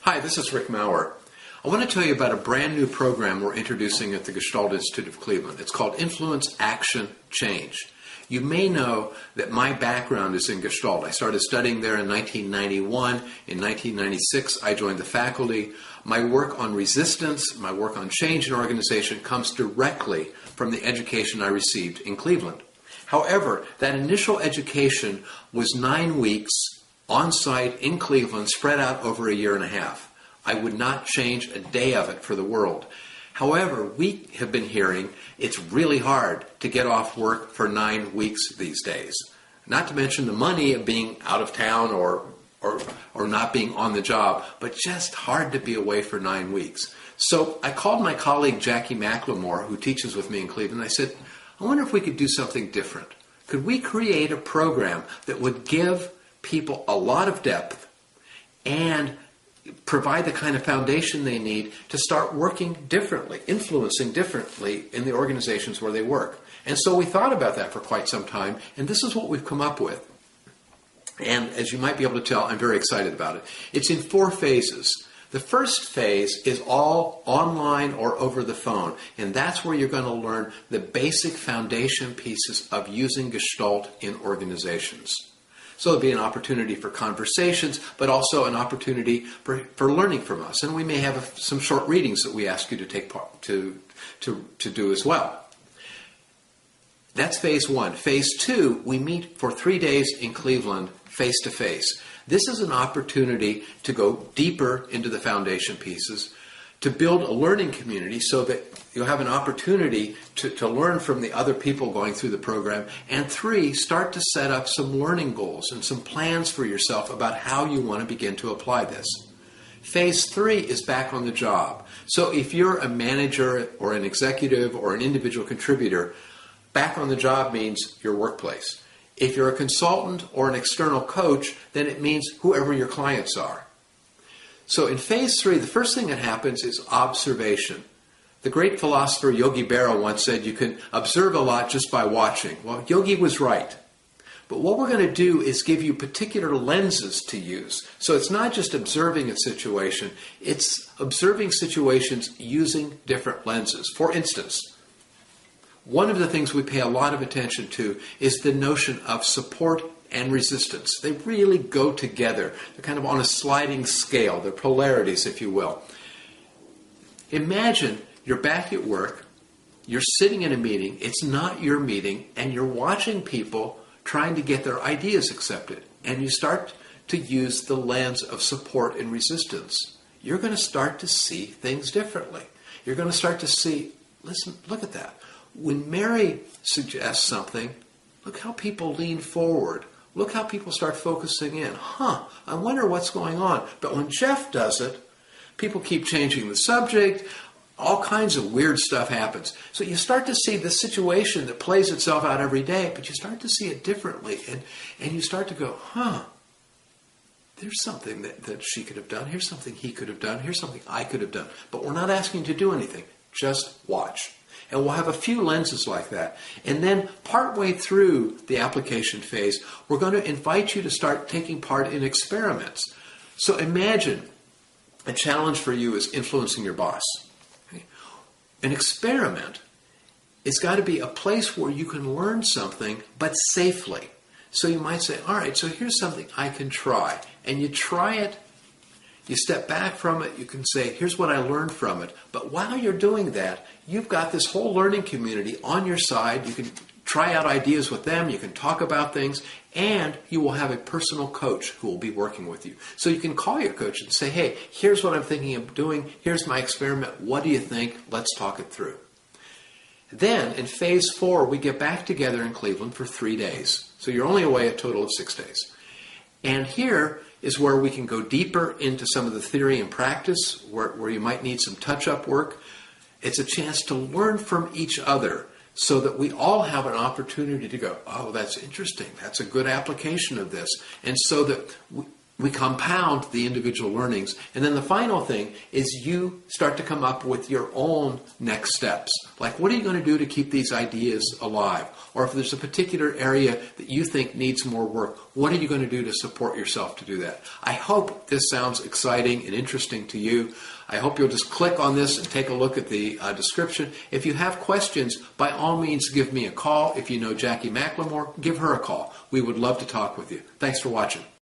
Hi, this is Rick Maurer. I want to tell you about a brand new program we're introducing at the Gestalt Institute of Cleveland. It's called Influence, Action, Change. You may know that my background is in Gestalt. I started studying there in 1991. In 1996, I joined the faculty. My work on resistance, my work on change in organization comes directly from the education I received in Cleveland. However, that initial education was 9 weeks on-site in Cleveland, spread out over a year and a half. I would not change a day of it for the world. However, we have been hearing it's really hard to get off work for 9 weeks these days. Not to mention the money of being out of town or not being on the job, but just hard to be away for 9 weeks. So I called my colleague Jackie McLemore, who teaches with me in Cleveland. I said, I wonder if we could do something different. Could we create a program that would give people a lot of depth and provide the kind of foundation they need to start working differently, influencing differently in the organizations where they work? And so we thought about that for quite some time, and this is what we've come up with. And as you might be able to tell, I'm very excited about it. It's in 4 phases. The first phase is all online or over the phone, and that's where you're going to learn the basic foundation pieces of using Gestalt in organizations. So there'll be an opportunity for conversations, but also an opportunity for learning from us. And we may have some short readings that we ask you to take part to do as well. That's phase 1. Phase 2, we meet for 3 days in Cleveland, face to face. This is an opportunity to go deeper into the foundation pieces, to build a learning community so that you'll have an opportunity to learn from the other people going through the program. And 3, start to set up some learning goals and some plans for yourself about how you want to begin to apply this. Phase 3 is back on the job. So if you're a manager or an executive or an individual contributor, back on the job means your workplace. If you're a consultant or an external coach, then it means whoever your clients are. So in phase 3, the first thing that happens is observation. The great philosopher Yogi Berra once said you can observe a lot just by watching. Well, Yogi was right. But what we're going to do is give you particular lenses to use. So it's not just observing a situation, it's observing situations using different lenses. For instance, one of the things we pay a lot of attention to is the notion of support and resistance. They really go together. They're kind of on a sliding scale. They're polarities, if you will. Imagine you're back at work, you're sitting in a meeting, it's not your meeting, and you're watching people trying to get their ideas accepted. And you start to use the lens of support and resistance. You're going to start to see things differently. You're going to start to see, listen, look at that. When Mary suggests something, look how people lean forward. Look how people start focusing in. I wonder what's going on. But when Jeff does it, people keep changing the subject. All kinds of weird stuff happens. So you start to see the situation that plays itself out every day, but you start to see it differently. And you start to go, there's something that she could have done. Here's something he could have done. Here's something I could have done. But we're not asking you to do anything. Just watch. And we'll have a few lenses like that. And then partway through the application phase, we're going to invite you to start taking part in experiments. So imagine a challenge for you is influencing your boss. Okay? An experiment has got to be a place where you can learn something, but safely. So you might say, all right, so here's something I can try. And you try it. You step back from it, you can say, here's what I learned from it. But while you're doing that, you've got this whole learning community on your side. You can try out ideas with them, you can talk about things, and you will have a personal coach who will be working with you. So you can call your coach and say, hey, here's what I'm thinking of doing, here's my experiment, what do you think? Let's talk it through. Then, in phase 4, we get back together in Cleveland for 3 days. So you're only away a total of 6 days. And here is where we can go deeper into some of the theory and practice, where you might need some touch-up work. It's a chance to learn from each other so that we all have an opportunity to go, oh, that's interesting. That's a good application of this. And so that we compound the individual learnings. And then the final thing is you start to come up with your own next steps. Like, what are you going to do to keep these ideas alive? Or if there's a particular area that you think needs more work, what are you going to do to support yourself to do that? I hope this sounds exciting and interesting to you. I hope you'll just click on this and take a look at the description. If you have questions, by all means, give me a call. If you know Jackie McLemore, give her a call. We would love to talk with you. Thanks for watching.